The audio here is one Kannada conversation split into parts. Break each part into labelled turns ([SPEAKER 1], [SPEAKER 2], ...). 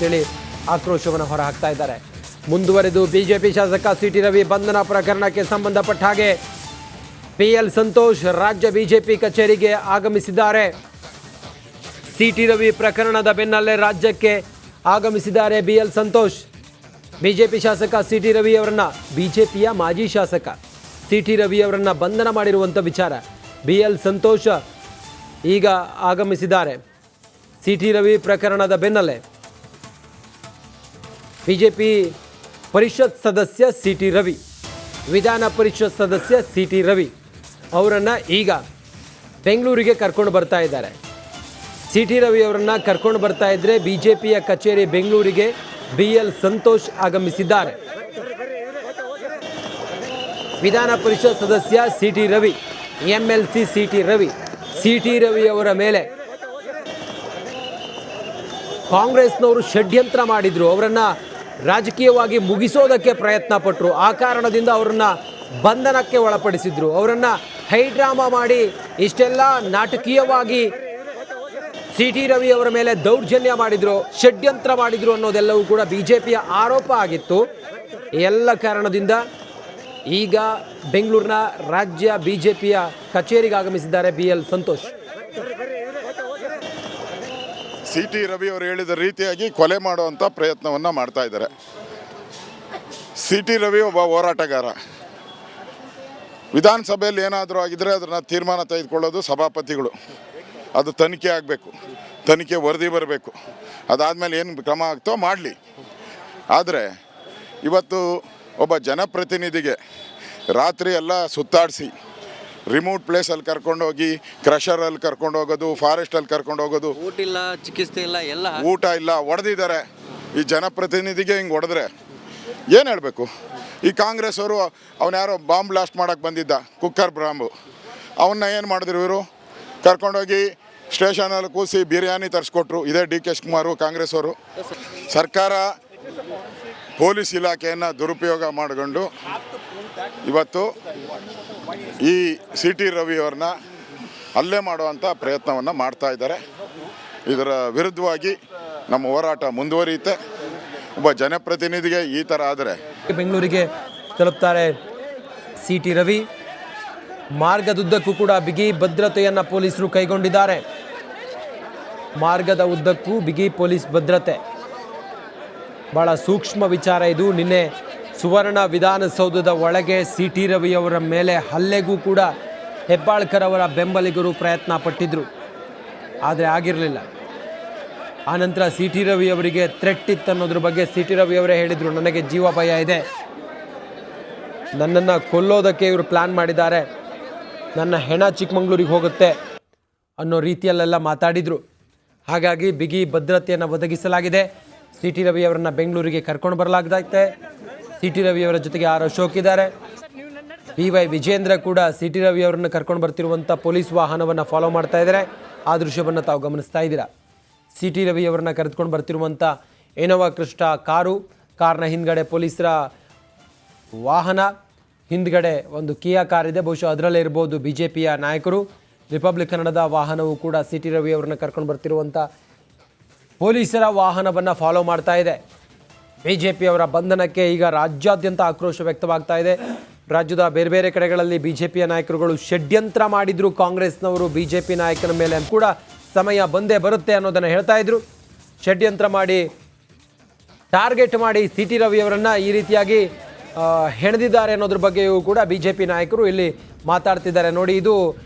[SPEAKER 1] ಅಂತೇಳಿ ಆಕ್ರೋಶವನ್ನು ಹೊರಹಾಕ್ತಾ ಇದ್ದಾರೆ. ಮುಂದುವರೆದು ಬಿಜೆಪಿ ಶಾಸಕ ಸಿಟಿ ರವಿ ಬಂಧನ ಪ್ರಕರಣಕ್ಕೆ ಸಂಬಂಧಪಟ್ಟ ಹಾಗೆ PL ಸಂತೋಷ್ ರಾಜ್ಯ ಬಿಜೆಪಿ ಕಚೇರಿಗೆ ಆಗಮಿಸಿದ್ದಾರೆ. ಸಿಟಿ ರವಿ ಪ್ರಕರಣದ ಬೆನ್ನಲ್ಲೇ ರಾಜ್ಯಕ್ಕೆ ಆಗಮಿಸಿದ್ದಾರೆ BL ಸಂತೋಷ್. ಬಿಜೆಪಿ ಶಾಸಕ ಸಿಟಿ ರವಿ ಅವರನ್ನ, ಬಿಜೆಪಿಯ ಮಾಜಿ ಶಾಸಕ ಸಿಟಿ ರವಿ ಅವರನ್ನ ಬಂಧನ ಮಾಡಿರುವಂಥ ವಿಚಾರ BL ಸಂತೋಷ್ ಈಗ ಆಗಮಿಸಿದ್ದಾರೆ. ಸಿಟಿ ರವಿ ಪ್ರಕರಣದ ಬೆನ್ನಲ್ಲೇ ಬಿಜೆಪಿ ಪರಿಷತ್ ಸದಸ್ಯ ಸಿಟಿ ರವಿ, ವಿಧಾನ ಪರಿಷತ್ ಸದಸ್ಯ ಸಿಟಿ ರವಿ ಅವರನ್ನು ಈಗ ಬೆಂಗಳೂರಿಗೆ ಕರ್ಕೊಂಡು ಬರ್ತಾ ಇದ್ದಾರೆ. ಸಿಟಿ ರವಿ ಅವರನ್ನು ಕರ್ಕೊಂಡು ಬರ್ತಾ ಇದ್ದರೆ ಬಿಜೆಪಿಯ ಕಚೇರಿ ಬೆಂಗಳೂರಿಗೆ BL ಸಂತೋಷ್ ಆಗಮಿಸಿದ್ದಾರೆ. ವಿಧಾನ ಪರಿಷತ್ ಸದಸ್ಯ city Ravi, MLC city Ravi ಅವರ ಮೇಲೆ ಕಾಂಗ್ರೆಸ್ನವರು ಷಡ್ಯಂತ್ರ ಮಾಡಿದ್ರು, ಅವರನ್ನು ರಾಜಕೀಯವಾಗಿ ಮುಗಿಸೋದಕ್ಕೆ ಪ್ರಯತ್ನ ಪಟ್ಟರು. ಆ ಕಾರಣದಿಂದ ಅವರನ್ನು ಬಂಧನಕ್ಕೆ ಒಳಪಡಿಸಿದ್ರು. ಅವರನ್ನು ಹೈಡ್ರಾಮಾ ಮಾಡಿ ಇಷ್ಟೆಲ್ಲ ನಾಟಕೀಯವಾಗಿ ಸಿಟಿ ರವಿ ಅವರ ಮೇಲೆ ದೌರ್ಜನ್ಯ ಮಾಡಿದ್ರು, ಷಡ್ಯಂತ್ರ ಮಾಡಿದ್ರು ಅನ್ನೋದೆಲ್ಲವೂ ಕೂಡ ಬಿಜೆಪಿಯ ಆರೋಪ ಆಗಿತ್ತು. ಎಲ್ಲ ಕಾರಣದಿಂದ ಈಗ ಬೆಂಗಳೂರಿನ ರಾಜ್ಯ ಬಿಜೆಪಿಯ ಕಚೇರಿಗೆ ಆಗಮಿಸಿದ್ದಾರೆ BL ಸಂತೋಷ್.
[SPEAKER 2] ಸಿಟಿ ರವಿ ಅವರು ಹೇಳಿದ ರೀತಿಯಾಗಿ ಕೊಲೆ ಮಾಡುವಂಥ ಪ್ರಯತ್ನವನ್ನು ಮಾಡ್ತಾ ಇದ್ದಾರೆ. ಸಿಟಿ ರವಿ ಒಬ್ಬ ಹೋರಾಟಗಾರ. ವಿಧಾನಸಭೆಯಲ್ಲಿ ಏನಾದರೂ ಆಗಿದ್ದರೆ ಅದನ್ನು ತೀರ್ಮಾನ ತೆಗೆದುಕೊಳ್ಳೋದು ಸಭಾಪತಿಗಳು. ಅದು ತನಿಖೆ ಆಗಬೇಕು, ತನಿಖೆ ವರದಿ ಬರಬೇಕು, ಅದಾದಮೇಲೆ ಏನು ಕ್ರಮ ಆಗ್ತೋ ಮಾಡಲಿ. ಆದರೆ ಇವತ್ತು ಒಬ್ಬ ಜನಪ್ರತಿನಿಧಿಗೆ ರಾತ್ರಿ ಎಲ್ಲ ಸುತ್ತಾಡಿಸಿ ರಿಮೋಟ್ ಪ್ಲೇಸಲ್ಲಿ ಕರ್ಕೊಂಡೋಗಿ ಕ್ರಷರಲ್ಲಿ ಕರ್ಕೊಂಡು ಹೋಗೋದು, ಫಾರೆಸ್ಟಲ್ಲಿ ಕರ್ಕೊಂಡು ಹೋಗೋದು,
[SPEAKER 3] ಊಟ ಇಲ್ಲ, ಚಿಕಿತ್ಸೆ ಇಲ್ಲ, ಎಲ್ಲ
[SPEAKER 2] ಊಟ ಇಲ್ಲ, ಹೊಡೆದಿದ್ದಾರೆ. ಈ ಜನಪ್ರತಿನಿಧಿಗೆ ಹಿಂಗೆ ಹೊಡೆದ್ರೆ ಏನು ಹೇಳಬೇಕು? ಈ ಕಾಂಗ್ರೆಸ್ ಅವರು ಅವನು ಯಾರೋ ಬಾಂಬ್ ಬ್ಲಾಸ್ಟ್ ಮಾಡೋಕ್ಕೆ ಬಂದಿದ್ದ, ಕುಕ್ಕರ್ ಬಾಂಬು, ಅವನ್ನ ಏನು ಮಾಡಿದ್ರು ಇವರು? ಕರ್ಕೊಂಡೋಗಿ ಸ್ಟೇಷನಲ್ಲಿ ಕೂರಿಸಿ ಬಿರಿಯಾನಿ ತರಿಸ್ಕೊಟ್ರು. ಇದೇ DK ಶಿವಕುಮಾರು ಕಾಂಗ್ರೆಸ್ ಅವರು. ಸರ್ಕಾರ ಪೊಲೀಸ್ ಇಲಾಖೆಯನ್ನು ದುರುಪಯೋಗ ಮಾಡಿಕೊಂಡು ಇವತ್ತು ಈ ಸಿಟಿ ರವಿ ಅವ್ರನ್ನ ಹಲ್ಲೆ ಮಾಡುವಂಥ ಪ್ರಯತ್ನವನ್ನು ಮಾಡ್ತಾ ಇದ್ದಾರೆ. ಇದರ ವಿರುದ್ಧವಾಗಿ ನಮ್ಮ ಹೋರಾಟ ಮುಂದುವರಿಯುತ್ತೆ. ಒಬ್ಬ ಜನಪ್ರತಿನಿಧಿಗೆ ಈ ಥರ ಆದರೆ
[SPEAKER 1] ಬೆಂಗಳೂರಿಗೆ ತಲುಪ್ತಾರೆ ಸಿಟಿ ರವಿ. ಮಾರ್ಗದುದ್ದಕ್ಕೂ ಕೂಡ ಬಿಗಿ ಭದ್ರತೆಯನ್ನು ಪೊಲೀಸರು ಕೈಗೊಂಡಿದ್ದಾರೆ. ಮಾರ್ಗದ ಉದ್ದಕ್ಕೂ ಬಿಗಿ ಪೊಲೀಸ್ ಭದ್ರತೆ, ಭಾಳ ಸೂಕ್ಷ್ಮ ವಿಚಾರ ಇದು. ನಿನ್ನೆ ಸುವರ್ಣ ವಿಧಾನಸೌಧದ ಒಳಗೆ ಸಿಟಿ ರವಿ ಅವರ ಮೇಲೆ ಹಲ್ಲೆಗೂ ಕೂಡ ಹೆಬ್ಬಾಳ್ಕರ್ ಅವರ ಬೆಂಬಲಿಗರು ಪ್ರಯತ್ನ ಪಟ್ಟಿದ್ರು, ಆದರೆ ಆಗಿರಲಿಲ್ಲ. ಆನಂತರ ಸಿಟಿ ರವಿ ಅವರಿಗೆ ಥ್ರೆಟ್ ಇತ್ತು ಅನ್ನೋದ್ರ ಬಗ್ಗೆ ಸಿಟಿ ರವಿ ಅವರೇ ಹೇಳಿದರು, ನನಗೆ ಜೀವ ಭಯ ಇದೆ, ನನ್ನನ್ನು ಕೊಲ್ಲೋದಕ್ಕೆ ಇವರು ಪ್ಲ್ಯಾನ್ ಮಾಡಿದ್ದಾರೆ, ನನ್ನ ಹೆಣ ಚಿಕ್ಕಮಂಗ್ಳೂರಿಗೆ ಹೋಗುತ್ತೆ ಅನ್ನೋ ರೀತಿಯಲ್ಲೆಲ್ಲ ಮಾತಾಡಿದರು. ಹಾಗಾಗಿ ಬಿಗಿ ಭದ್ರತೆಯನ್ನು ಒದಗಿಸಲಾಗಿದೆ. ಸಿಟಿ ರವಿ ಅವರನ್ನು ಬೆಂಗಳೂರಿಗೆ ಕರ್ಕೊಂಡು ಬರಲಾಗಿದೆ. ಸಿಟಿ ರವಿ ಅವರ ಜೊತೆಗೆ ಆರ್ ಅಶೋಕ್ ಇದ್ದಾರೆ. BY ವಿಜೇಂದ್ರ ಕೂಡ ಸಿಟಿ ರವಿ ಅವರನ್ನು ಕರ್ಕೊಂಡು ಬರ್ತಿರುವಂಥ ಪೊಲೀಸ್ ವಾಹನವನ್ನು ಫಾಲೋ ಮಾಡ್ತಾ ಇದ್ದಾರೆ. ಆ ದೃಶ್ಯವನ್ನು ತಾವು ಗಮನಿಸ್ತಾ ಇದ್ದೀರಾ. ಸಿಟಿ ರವಿ ಅವರನ್ನು ಕರೆದುಕೊಂಡು ಬರ್ತಿರುವಂಥ ಇನೋವಾ ಕ್ರಿಸ್ಟಾ ಕಾರ್ನ ಹಿಂದ್ಗಡೆ ಪೊಲೀಸರ ವಾಹನ, ಹಿಂದ್ಗಡೆ ಒಂದು ಕಿಯಾ ಕಾರ್ ಇದೆ, ಬಹುಶಃ ಅದರಲ್ಲೇ ಇರ್ಬೋದು ಬಿಜೆಪಿಯ ನಾಯಕರು. ರಿಪಬ್ಲಿಕ್ ಕನ್ನಡದ ವಾಹನವು ಕೂಡ ಸಿಟಿ ರವಿ ಅವರನ್ನು ಕರ್ಕೊಂಡು ಬರ್ತಿರುವಂಥ ಪೊಲೀಸರ ವಾಹನವನ್ನು ಫಾಲೋ ಮಾಡ್ತಾ ಇದೆ. ಬಿಜೆಪಿ ಅವರ ಬಂಧನಕ್ಕೆ ಈಗ ರಾಜ್ಯಾದ್ಯಂತ ಆಕ್ರೋಶ ವ್ಯಕ್ತವಾಗ್ತಾ ಇದೆ. ರಾಜ್ಯದ ಬೇರೆ ಬೇರೆ ಕಡೆಗಳಲ್ಲಿ ಬಿಜೆಪಿಯ ನಾಯಕರುಗಳು ಷಡ್ಯಂತ್ರ ಮಾಡಿದ್ರು ಕಾಂಗ್ರೆಸ್ನವರು ಬಿಜೆಪಿ ನಾಯಕನ ಮೇಲೆ ಕೂಡ ಸಮಯ ಬಂದೇ ಬರುತ್ತೆ ಅನ್ನೋದನ್ನು ಹೇಳ್ತಾ ಇದ್ರು. ಷಡ್ಯಂತ್ರ ಮಾಡಿ ಟಾರ್ಗೆಟ್ ಮಾಡಿ ಸಿಟಿ ರವಿ ಅವರನ್ನು ಈ ರೀತಿಯಾಗಿ ಹೆಣೆದಿದ್ದಾರೆ ಅನ್ನೋದ್ರ ಬಗ್ಗೆಯೂ ಕೂಡ ಬಿಜೆಪಿ ನಾಯಕರು ಇಲ್ಲಿ ಮಾತಾಡ್ತಿದ್ದಾರೆ. ನೋಡಿ, ಇದು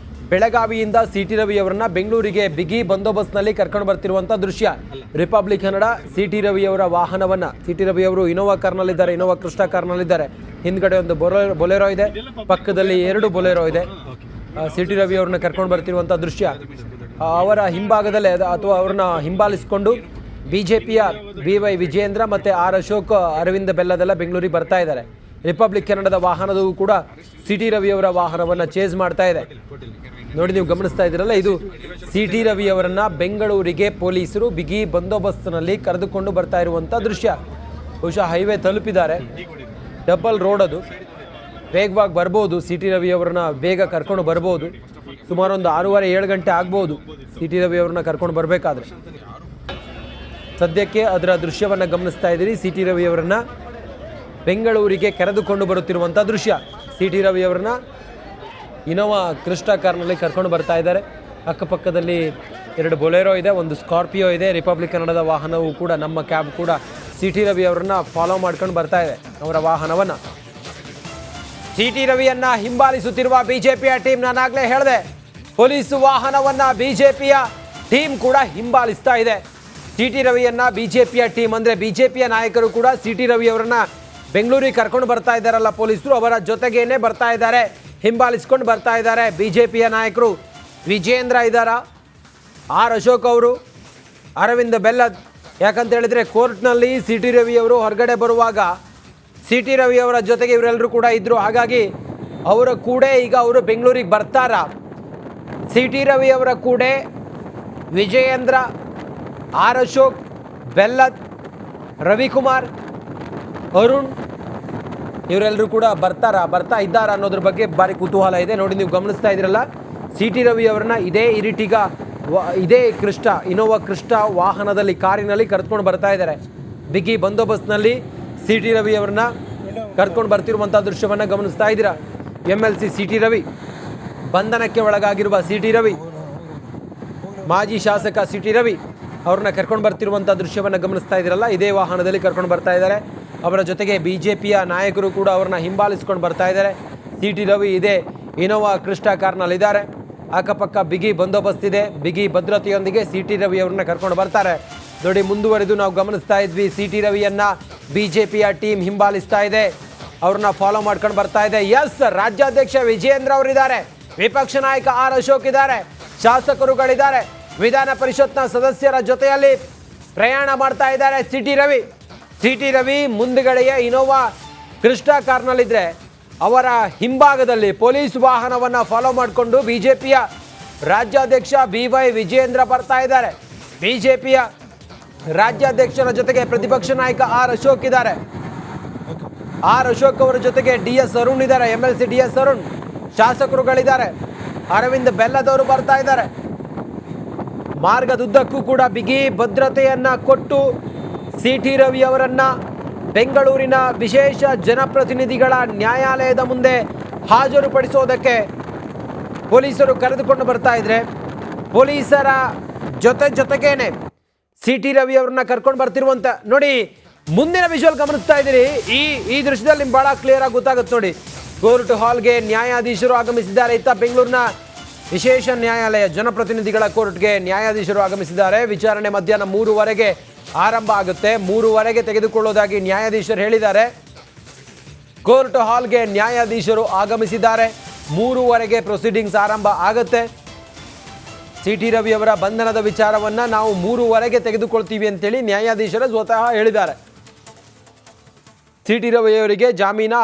[SPEAKER 1] ಬೆಳಗಾವಿಯಿಂದ ಸಿಟಿ ರವಿ ಅವರನ್ನ ಬೆಂಗಳೂರಿಗೆ ಬಿಗಿ ಬಂದೋಬಸ್ತ್ನಲ್ಲಿ ಕರ್ಕೊಂಡು ಬರ್ತಿರುವಂಥ ದೃಶ್ಯ. ರಿಪಬ್ಲಿಕ್ ಕನ್ನಡ ಸಿಟಿ ರವಿ ಅವರ ವಾಹನವನ್ನು, ಸಿಟಿ ರವಿ ಅವರು ಇನೋವಾ ಕಾರ್ನಲ್ಲಿದ್ದಾರೆ, ಇನೋವಾ ಕ್ರಿಸ್ಟಾ ಕಾರ್ನಲ್ಲಿದ್ದಾರೆ. ಹಿಂದ್ಗಡೆ ಒಂದು ಬೊಲೆರೋ ಇದೆ, ಪಕ್ಕದಲ್ಲಿ 2 ಬೊಲೆರೋ ಇದೆ. ಸಿಟಿ ರವಿ ಅವ್ರನ್ನ ಕರ್ಕೊಂಡು ಬರ್ತಿರುವಂಥ ದೃಶ್ಯ. ಅವರ ಹಿಂಭಾಗದಲ್ಲೇ ಅಥವಾ ಅವ್ರನ್ನ ಹಿಂಬಾಲಿಸಿಕೊಂಡು ಬಿಜೆಪಿಯ BY ವಿಜೇಂದ್ರ ಮತ್ತು ಆರ್ ಅಶೋಕ್, ಅರವಿಂದ ಬೆಲ್ಲದೆಲ್ಲ ಬೆಂಗಳೂರಿಗೆ ಬರ್ತಾ ಇದ್ದಾರೆ. ರಿಪಬ್ಲಿಕ್ ಕನ್ನಡದ ವಾಹನದೂ ಕೂಡ ಸಿಟಿ ರವಿ ಅವರ ವಾಹನವನ್ನು ಚೇಸ್ ಮಾಡ್ತಾ ಇದೆ. ನೋಡಿ, ನೀವು ಗಮನಿಸ್ತಾ ಇದ್ದೀರಲ್ಲ, ಇದು ಸಿಟಿ ರವಿ ಅವರನ್ನು ಬೆಂಗಳೂರಿಗೆ ಪೊಲೀಸರು ಬಿಗಿ ಬಂದೋಬಸ್ತ್ನಲ್ಲಿ ಕರೆದುಕೊಂಡು ಬರ್ತಾ ಇರುವಂಥ ದೃಶ್ಯ. ಬಹುಶಃ ಹೈವೇ ತಲುಪಿದ್ದಾರೆ, ಡಬಲ್ ರೋಡ್, ಅದು ವೇಗವಾಗಿ ಬರ್ಬೋದು. ಸಿಟಿ ರವಿ ಅವರನ್ನ ಬೇಗ ಕರ್ಕೊಂಡು ಬರ್ಬೋದು. ಸುಮಾರು ಒಂದು 6:30-7 ಗಂಟೆ ಆಗ್ಬೋದು ಸಿಟಿ ರವಿ ಅವ್ರನ್ನ ಕರ್ಕೊಂಡು ಬರಬೇಕಾದ್ರೆ. ಸದ್ಯಕ್ಕೆ ಅದರ ದೃಶ್ಯವನ್ನು ಗಮನಿಸ್ತಾ ಇದ್ದೀರಿ. ಸಿ ಟಿ ರವಿಯವರನ್ನ ಬೆಂಗಳೂರಿಗೆ ಕರೆದುಕೊಂಡು ಬರುತ್ತಿರುವಂಥ ದೃಶ್ಯ. ಸಿ ಟಿ ರವಿಯವರನ್ನ ಇನೋವಾ ಕ್ರಿಸ್ಟಾ ಕಾರ್ನಲ್ಲಿ ಕರ್ಕೊಂಡು ಬರ್ತಾ ಇದ್ದಾರೆ. ಅಕ್ಕಪಕ್ಕದಲ್ಲಿ 2 ಬೊಲೆರೋ ಇದೆ, ಒಂದು ಸ್ಕಾರ್ಪಿಯೋ ಇದೆ. ರಿಪಬ್ಲಿಕ್ ಕನ್ನಡದ ವಾಹನವು ಕೂಡ, ನಮ್ಮ ಕ್ಯಾಬ್ ಕೂಡ ಸಿ ಟಿ ರವಿಯವರನ್ನ ಫಾಲೋ ಮಾಡ್ಕೊಂಡು ಬರ್ತಾ ಇದೆ, ಅವರ ವಾಹನವನ್ನು. ಸಿ ಟಿ ರವಿಯನ್ನ ಹಿಂಬಾಲಿಸುತ್ತಿರುವ ಬಿಜೆಪಿಯ ಟೀಮ್, ನಾನಾಗಲೇ ಹೇಳಿದೆ, ಪೊಲೀಸ್ ವಾಹನವನ್ನ ಬಿಜೆಪಿಯ ಟೀಮ್ ಕೂಡ ಹಿಂಬಾಲಿಸ್ತಾ ಇದೆ. ಸಿ ಟಿ ರವಿಯನ್ನ ಬಿಜೆಪಿಯ ಟೀಮ್ ಅಂದರೆ ಬಿಜೆಪಿಯ ನಾಯಕರು ಕೂಡ ಸಿ ಟಿ ರವಿಯವರನ್ನ ಬೆಂಗಳೂರಿಗೆ ಕರ್ಕೊಂಡು ಬರ್ತಾ ಇದ್ದಾರಲ್ಲ ಪೊಲೀಸರು, ಅವರ ಜೊತೆಗೇನೆ ಬರ್ತಾ ಇದ್ದಾರೆ, ಹಿಂಬಾಲಿಸ್ಕೊಂಡು ಬರ್ತಾ ಇದ್ದಾರೆ. ಬಿಜೆಪಿಯ ನಾಯಕರು ವಿಜೇಂದ್ರ ಇದ್ದಾರ, ಆರ್ ಅಶೋಕ್ ಅವರು, ಅರವಿಂದ್ ಬೆಲ್ಲದ್. ಯಾಕಂತ ಹೇಳಿದ್ರೆ ಕೋರ್ಟ್ನಲ್ಲಿ ಸಿ ಟಿ ರವಿಯವರು ಹೊರಗಡೆ ಬರುವಾಗ ಸಿ ಟಿ ರವಿಯವರ ಜೊತೆಗೆ ಇವರೆಲ್ಲರೂ ಕೂಡ ಇದ್ದರು. ಹಾಗಾಗಿ ಅವರ ಕೂಡ ಈಗ ಅವರು ಬೆಂಗಳೂರಿಗೆ ಬರ್ತಾರ. ಸಿ ಟಿ ರವಿಯವರ ಕೂಡ ವಿಜಯೇಂದ್ರ, ಆರ್ ಅಶೋಕ್, ಬೆಲ್ಲದ್, ರವಿಕುಮಾರ್, ಅರುಣ್ ಇವರೆಲ್ಲರೂ ಕೂಡ ಬರ್ತಾ ಇದ್ದಾರಾ ಅನ್ನೋದ್ರ ಬಗ್ಗೆ ಭಾರಿ ಕುತೂಹಲ ಇದೆ. ನೋಡಿ, ನೀವು ಗಮನಿಸ್ತಾ ಇದ್ದೀರಲ್ಲ, ಸಿ ಟಿ ರವಿಯವರನ್ನ ಇದೇ ಇರಿಟಿಗ ಇದೇ ಇನೋವಾ ಕ್ರಿಸ್ಟಾ ವಾಹನದಲ್ಲಿ, ಕಾರಿನಲ್ಲಿ ಕರೆದುಕೊಂಡು ಬರ್ತಾ ಇದ್ದಾರೆ. ಬಿಗಿ ಬಂದೋಬಸ್ತ್ನಲ್ಲಿ ಸಿ ಟಿ ರವಿಯವರನ್ನ ಕರ್ಕೊಂಡು ಬರ್ತಿರುವಂಥ ದೃಶ್ಯವನ್ನು ಗಮನಿಸ್ತಾ ಇದ್ದೀರಾ. MLC ಸಿ ಟಿ ರವಿ, ಬಂಧನಕ್ಕೆ ಒಳಗಾಗಿರುವ ಸಿ ಟಿ ರವಿ, ಮಾಜಿ ಶಾಸಕ ಸಿ ಟಿ ರವಿ ಅವ್ರನ್ನ ಕರ್ಕೊಂಡು ಬರ್ತಿರುವಂಥ ದೃಶ್ಯವನ್ನು ಗಮನಿಸ್ತಾ ಇದ್ದೀರಲ್ಲ, ಇದೇ ವಾಹನದಲ್ಲಿ ಕರ್ಕೊಂಡು ಬರ್ತಾ ಇದ್ದಾರೆ. ಅವರ ಜೊತೆಗೆ ಬಿಜೆಪಿಯ ನಾಯಕರು ಕೂಡ ಅವ್ರನ್ನ ಹಿಂಬಾಲಿಸ್ಕೊಂಡು ಬರ್ತಾ ಇದ್ದಾರೆ. ಸಿ ಟಿ ರವಿ ಇದೇ ಇನೋವಾ ಕ್ರಿಸ್ಟಾ ಕಾರ್ನಲ್ಲಿದ್ದಾರೆ. ಅಕ್ಕಪಕ್ಕ ಬಿಗಿ ಬಂದೋಬಸ್ತ್ ಇದೆ, ಬಿಗಿ ಭದ್ರತೆಯೊಂದಿಗೆ ಸಿ ಟಿ ರವಿ ಅವ್ರನ್ನ ಕರ್ಕೊಂಡು ಬರ್ತಾರೆ. ನೋಡಿ, ಮುಂದುವರೆದು ನಾವು ಗಮನಿಸ್ತಾ ಇದ್ವಿ, ಸಿ ಟಿ ರವಿಯನ್ನ ಬಿಜೆಪಿಯ ಟೀಮ್ ಹಿಂಬಾಲಿಸ್ತಾ ಇದೆ, ಅವ್ರನ್ನ ಫಾಲೋ ಮಾಡ್ಕೊಂಡು ಬರ್ತಾ ಇದೆ. ಎಸ್, ರಾಜ್ಯಾಧ್ಯಕ್ಷ ವಿಜಯೇಂದ್ರ ಅವರಿದ್ದಾರೆ, ವಿಪಕ್ಷ ನಾಯಕ ಆರ್ ಅಶೋಕ್ ಇದ್ದಾರೆ, ಶಾಸಕರುಗಳಿದ್ದಾರೆ, ವಿಧಾನ ಪರಿಷತ್ನ ಸದಸ್ಯರ ಜೊತೆಯಲ್ಲಿ ಪ್ರಯಾಣ ಮಾಡ್ತಾ ಇದ್ದಾರೆ C T Ravi. C T Ravi ಮುಂದುಗಡೆಯ ಇನೋವಾ ಕ್ರಿಸ್ಟಾ ಕಾರ್ನಲ್ಲಿದ್ದರೆ, ಅವರ ಹಿಂಭಾಗದಲ್ಲಿ ಪೊಲೀಸ್ ವಾಹನವನ್ನು ಫಾಲೋ ಮಾಡಿಕೊಂಡು ಬಿಜೆಪಿಯ ರಾಜ್ಯಾಧ್ಯಕ್ಷ BY ವಿಜಯೇಂದ್ರ ಬರ್ತಾ ಇದ್ದಾರೆ. ಬಿಜೆಪಿಯ ರಾಜ್ಯಾಧ್ಯಕ್ಷರ ಜೊತೆಗೆ ಪ್ರತಿಪಕ್ಷ ನಾಯಕ ಆರ್ ಅಶೋಕ್ ಇದ್ದಾರೆ. ಆರ್ ಅಶೋಕ್ ಅವರ ಜೊತೆಗೆ DS ಅರುಣ್ ಇದ್ದಾರೆ, MLC DS ಅರುಣ್, ಶಾಸಕರುಗಳಿದ್ದಾರೆ, ಅರವಿಂದ್ ಬೆಲ್ಲದವರು ಬರ್ತಾ ಇದ್ದಾರೆ. ಮಾರ್ಗದುದ್ದಕ್ಕೂ ಕೂಡ ಬಿಗಿ ಭದ್ರತೆಯನ್ನ ಕೊಟ್ಟು ಸಿ ಟಿ ರವಿ ಅವರನ್ನ ಬೆಂಗಳೂರಿನ ವಿಶೇಷ ಜನಪ್ರತಿನಿಧಿಗಳ ನ್ಯಾಯಾಲಯದ ಮುಂದೆ ಹಾಜರುಪಡಿಸೋದಕ್ಕೆ ಪೊಲೀಸರು ಕರೆದುಕೊಂಡು ಬರ್ತಾ ಇದ್ರೆ, ಪೊಲೀಸರ ಜೊತೆಗೇನೆ ಸಿ ಟಿ ರವಿ ಅವ್ರನ್ನ ಕರ್ಕೊಂಡು ಬರ್ತಿರುವಂತ ನೋಡಿ. ಮುಂದಿನ ವಿಜುವಲ್ ಗಮನಿಸ್ತಾ ಇದ್ದೀರಿ, ಈ ದೃಶ್ಯದಲ್ಲಿ ನಿಮ್ಗೆ ಬಹಳ ಕ್ಲಿಯರ್ ಆಗಿ ಗೊತ್ತಾಗುತ್ತೆ ನೋಡಿ. ಕೋರ್ಟ್ ಹಾಲ್ಗೆ ನ್ಯಾಯಾಧೀಶರು ಆಗಮಿಸಿದ್ದಾರೆ. ಇತ್ತ ಬೆಂಗಳೂರಿನ ವಿಶೇಷ ನ್ಯಾಯಾಲಯ ಜನಪ್ರತಿನಿಧಿಗಳ ಕೋರ್ಟ್ಗೆ ನ್ಯಾಯಾಧೀಶರು ಆಗಮಿಸಿದ್ದಾರೆ. ವಿಚಾರಣೆ ಮಧ್ಯಾಹ್ನ 3:15 ಆರಂಭ ಆಗುತ್ತೆ. 3:15 ತೆಗೆದುಕೊಳ್ಳೋದಾಗಿ ನ್ಯಾಯಾಧೀಶರು ಹೇಳಿದ್ದಾರೆ. ಕೋರ್ಟ್ ಹಾಲ್ಗೆ ನ್ಯಾಯಾಧೀಶರು ಆಗಮಿಸಿದ್ದಾರೆ. 3:15 ಪ್ರೊಸೀಡಿಂಗ್ಸ್ ಆರಂಭ ಆಗುತ್ತೆ. ಸಿ ಟಿ ರವಿ ಅವರ ಬಂಧನದ ವಿಚಾರವನ್ನು ನಾವು 3:15 ತೆಗೆದುಕೊಳ್ತೀವಿ ಅಂತೇಳಿ ನ್ಯಾಯಾಧೀಶರು ಸ್ವತಃ ಹೇಳಿದ್ದಾರೆ. ಸಿ ಟಿ ರವಿ ಅವರಿಗೆ ಜಾಮೀನ